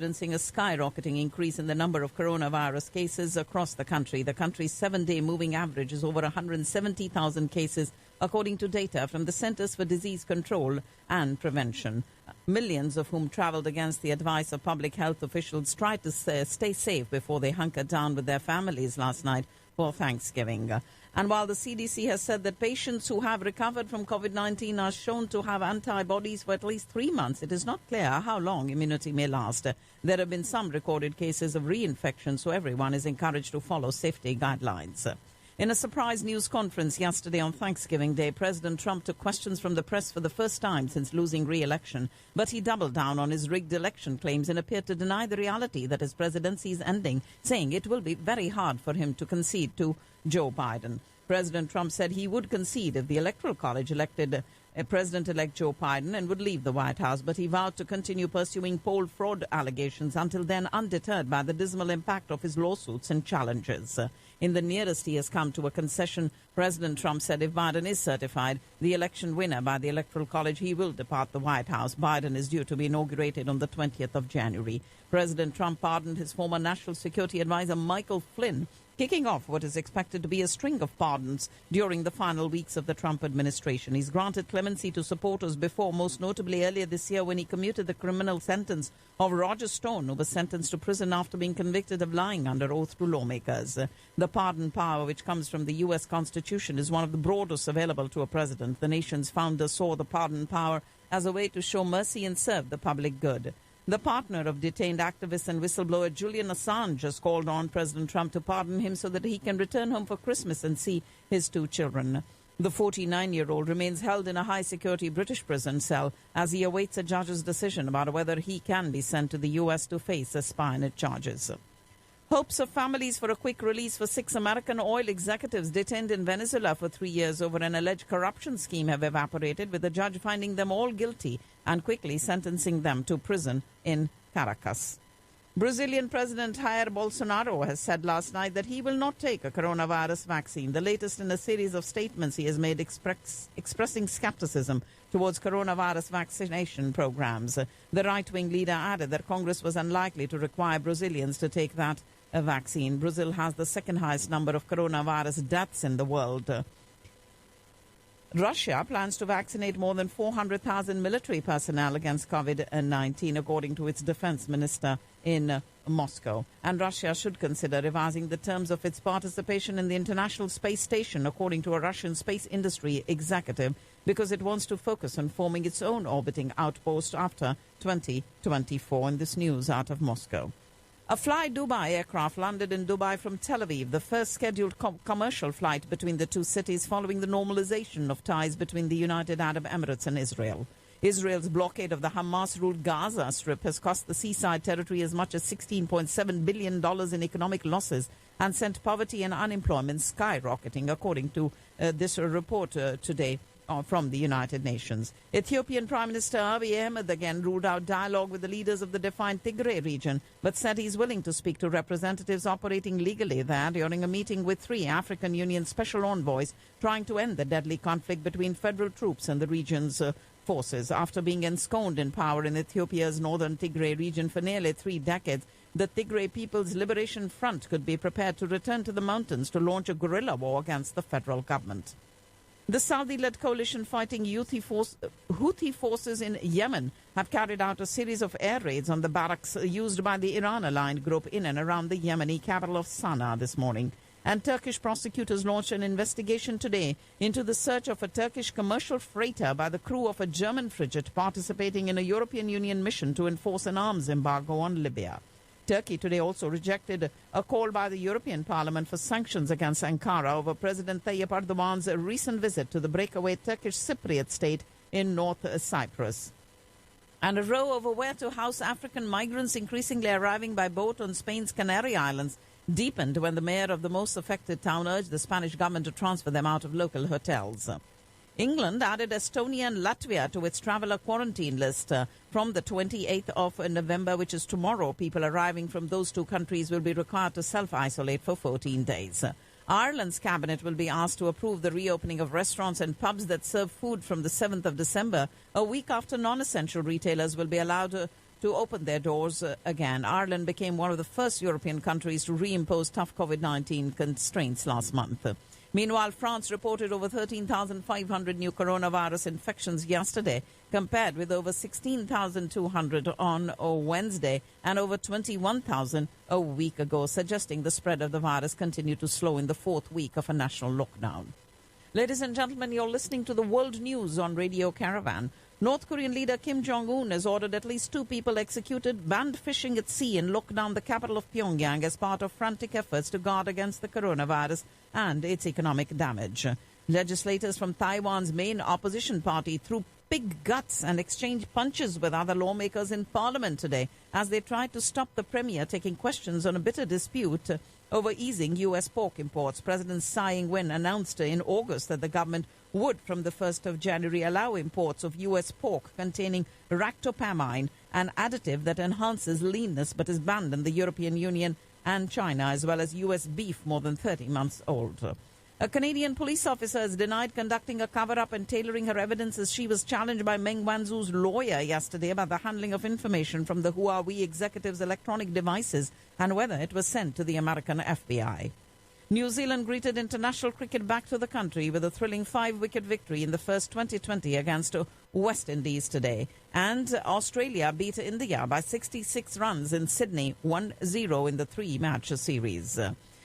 evidencing a skyrocketing increase in the number of coronavirus cases across the country. The country's 7-day moving average is over 170,000 cases, according to data from the Centers for Disease Control and Prevention. Millions of whom traveled against the advice of public health officials tried to stay safe before they hunkered down with their families last night for Thanksgiving. And while the CDC has said that patients who have recovered from COVID-19 are shown to have antibodies for at least 3 months, it is not clear how long immunity may last. There have been some recorded cases of reinfection, so everyone is encouraged to follow safety guidelines. In a surprise news conference yesterday on Thanksgiving Day, President Trump took questions from the press for the first time since losing re-election, but he doubled down on his rigged election claims and appeared to deny the reality that his presidency is ending, saying it will be very hard for him to concede to Joe Biden. President Trump said he would concede if the Electoral College elected President-elect Joe Biden and would leave the White House, but he vowed to continue pursuing poll fraud allegations until then, undeterred by the dismal impact of his lawsuits and challenges. In the nearest he has come to a concession, President Trump said if Biden is certified the election winner by the Electoral College, he will depart the White House. Biden is due to be inaugurated on the 20th of January. President Trump pardoned his former National Security Advisor Michael Flynn, kicking off what is expected to be a string of pardons during the final weeks of the Trump administration. He's granted clemency to supporters before, most notably earlier this year when he commuted the criminal sentence of Roger Stone, who was sentenced to prison after being convicted of lying under oath to lawmakers. The pardon power, which comes from the U.S. Constitution, is one of the broadest available to a president. The nation's founder saw the pardon power as a way to show mercy and serve the public good. The partner of detained activist and whistleblower Julian Assange has called on President Trump to pardon him so that he can return home for Christmas and see his 2 children. The 49-year-old remains held in a high-security British prison cell as he awaits a judge's decision about whether he can be sent to the U.S. to face espionage charges. Hopes of families for a quick release for 6 American oil executives detained in Venezuela for 3 years over an alleged corruption scheme have evaporated, with the judge finding them all guilty and quickly sentencing them to prison in Caracas. Brazilian President Jair Bolsonaro has said last night that he will not take a coronavirus vaccine, the latest in a series of statements he has made expressing skepticism towards coronavirus vaccination programs. The right-wing leader added that Congress was unlikely to require Brazilians to take that vaccine. Brazil has the second highest number of coronavirus deaths in the world. Russia plans to vaccinate more than 400,000 military personnel against COVID-19, according to its defense minister in Moscow. And Russia should consider revising the terms of its participation in the International Space Station, according to a Russian space industry executive, because it wants to focus on forming its own orbiting outpost after 2024. And this news out of Moscow. A Fly Dubai aircraft landed in Dubai from Tel Aviv, the first scheduled commercial flight between the two cities following the normalization of ties between the United Arab Emirates and Israel. Israel's blockade of the Hamas-ruled Gaza Strip has cost the seaside territory as much as $16.7 billion in economic losses and sent poverty and unemployment skyrocketing, according to this report today from the United Nations. Ethiopian Prime Minister Abiy Ahmed again ruled out dialogue with the leaders of the defined Tigray region, but said he's willing to speak to representatives operating legally there during a meeting with 3 African Union special envoys trying to end the deadly conflict between federal troops and the region's forces. After being ensconced in power in Ethiopia's northern Tigray region for nearly 3 decades, the Tigray People's Liberation Front could be prepared to return to the mountains to launch a guerrilla war against the federal government. The Saudi-led coalition fighting Houthi forces in Yemen have carried out a series of air raids on the barracks used by the Iran-aligned group in and around the Yemeni capital of Sana'a this morning. And Turkish prosecutors launched an investigation today into the search of a Turkish commercial freighter by the crew of a German frigate participating in a European Union mission to enforce an arms embargo on Libya. Turkey today also rejected a call by the European Parliament for sanctions against Ankara over President Tayyip Erdogan's recent visit to the breakaway Turkish Cypriot state in North Cyprus. And a row over where to house African migrants increasingly arriving by boat on Spain's Canary Islands deepened when the mayor of the most affected town urged the Spanish government to transfer them out of local hotels. England added Estonia and Latvia to its traveller quarantine list from the 28th of November, which is tomorrow. People arriving from those 2 countries will be required to self-isolate for 14 days. Ireland's cabinet will be asked to approve the reopening of restaurants and pubs that serve food from the 7th of December, a week after non-essential retailers will be allowed to open their doors again. Ireland became one of the first European countries to reimpose tough COVID-19 constraints last month. Meanwhile, France reported over 13,500 new coronavirus infections yesterday, compared with over 16,200 on Wednesday and over 21,000 a week ago, suggesting the spread of the virus continued to slow in the fourth week of a national lockdown. Ladies and gentlemen, you're listening to the World News on Radio Caravan. North Korean leader Kim Jong-un has ordered at least 2 people executed, banned fishing at sea and locked down the capital of Pyongyang as part of frantic efforts to guard against the coronavirus and its economic damage. Legislators from Taiwan's main opposition party threw big guts and exchanged punches with other lawmakers in parliament today as they tried to stop the premier taking questions on a bitter dispute over easing U.S. pork imports. President Tsai Ing-wen announced in August that the government would, from the 1st of January, allow imports of U.S. pork containing ractopamine, an additive that enhances leanness but is banned in the European Union and China, as well as U.S. beef more than 30 months old. A Canadian police officer has denied conducting a cover-up and tailoring her evidence as she was challenged by Meng Wanzhou's lawyer yesterday about the handling of information from the Huawei executive's electronic devices and whether it was sent to the American FBI. New Zealand greeted international cricket back to the country with a thrilling 5-wicket victory in the first 2020 against West Indies today. And Australia beat India by 66 runs in Sydney, 1-0 in the 3-match series.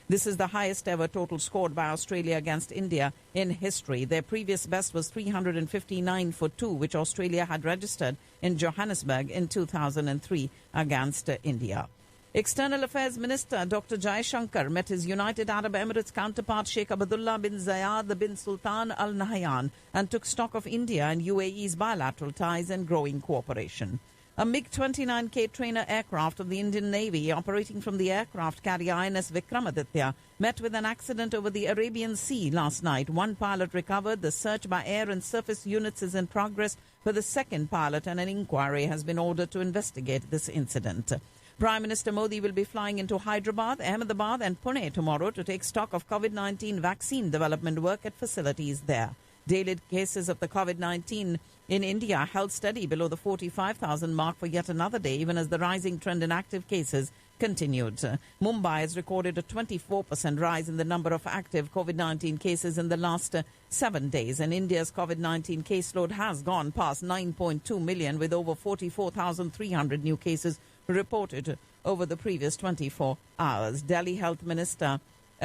This is the highest ever total scored by Australia against India in history. Their previous best was 359 for 2, which Australia had registered in Johannesburg in 2003 against India. External Affairs Minister Dr. Jaishankar met his United Arab Emirates counterpart Sheikh Abdullah bin Zayed bin Sultan Al Nahyan and took stock of India and UAE's bilateral ties and growing cooperation. A MiG-29K trainer aircraft of the Indian Navy operating from the aircraft carrier INS Vikramaditya met with an accident over the Arabian Sea last night. One pilot recovered. The search by air and surface units is in progress for the second pilot, and an inquiry has been ordered to investigate this incident. Prime Minister Modi will be flying into Hyderabad, Ahmedabad and Pune tomorrow to take stock of COVID-19 vaccine development work at facilities there. Daily cases of the COVID-19 in India held steady below the 45,000 mark for yet another day, even as the rising trend in active cases continued. Mumbai has recorded a 24% rise in the number of active COVID-19 cases in the last 7 days, and India's COVID-19 caseload has gone past 9.2 million, with over 44,300 new cases reported over the previous 24 hours. Delhi Health Minister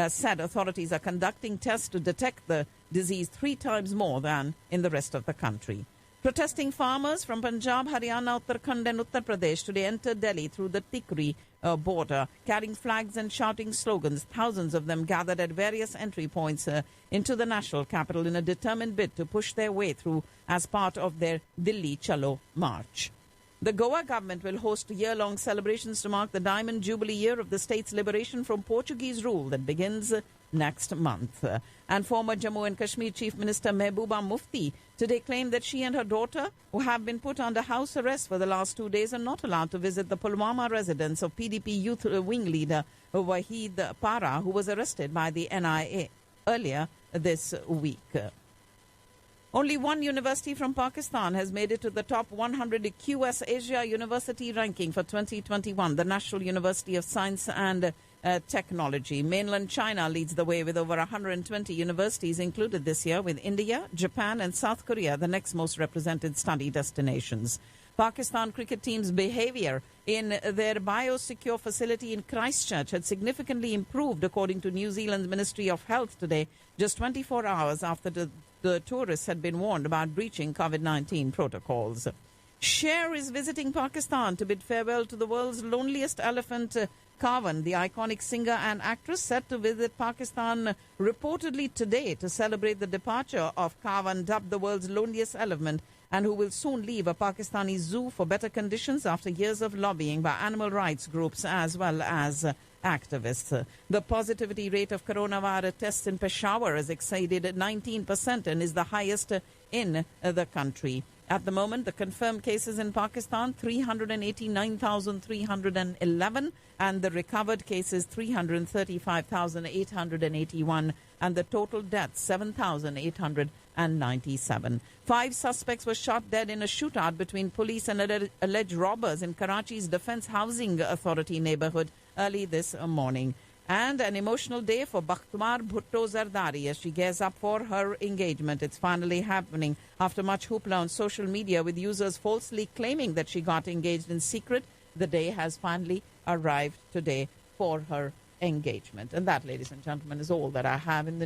said authorities are conducting tests to detect the disease 3 times more than in the rest of the country. Protesting farmers from Punjab, Haryana, Uttarakhand and Uttar Pradesh today entered Delhi through the Tikri border, carrying flags and shouting slogans. Thousands of them gathered at various entry points into the national capital in a determined bid to push their way through as part of their Dilli Chalo march. The Goa government will host year-long celebrations to mark the Diamond Jubilee year of the state's liberation from Portuguese rule that begins next month. And former Jammu and Kashmir Chief Minister Mehbooba Mufti today claimed that she and her daughter, who have been put under house arrest for the last 2 days, are not allowed to visit the Pulwama residence of PDP youth wing leader Wahid Para, who was arrested by the NIA earlier this week. Only one university from Pakistan has made it to the top 100 QS Asia University ranking for 2021, the National University of Science and Technology. Mainland China leads the way with over 120 universities included this year, with India, Japan and South Korea the next most represented study destinations. Pakistan cricket team's behavior in their biosecure facility in Christchurch had significantly improved, according to New Zealand's Ministry of Health today, just 24 hours after the tourists had been warned about breaching COVID-19 protocols. Cher is visiting Pakistan to bid farewell to the world's loneliest elephant, Kavan. The iconic singer and actress set to visit Pakistan reportedly today to celebrate the departure of Kavan, dubbed the world's loneliest elephant, and who will soon leave a Pakistani zoo for better conditions after years of lobbying by animal rights groups as well as activists. The positivity rate of coronavirus tests in Peshawar has exceeded 19% and is the highest in the country. At the moment, the confirmed cases in Pakistan, 389,311, and the recovered cases, 335,881. and the total deaths 7,897. 5 suspects were shot dead in a shootout between police and alleged robbers in Karachi's Defence Housing Authority neighborhood early this morning. And an emotional day for Bakhtumar Bhutto Zardari as she gears up for her engagement. It's finally happening after much hoopla on social media with users falsely claiming that she got engaged in secret. The day has finally arrived today for her engagement. And that, ladies and gentlemen, is all that I have in the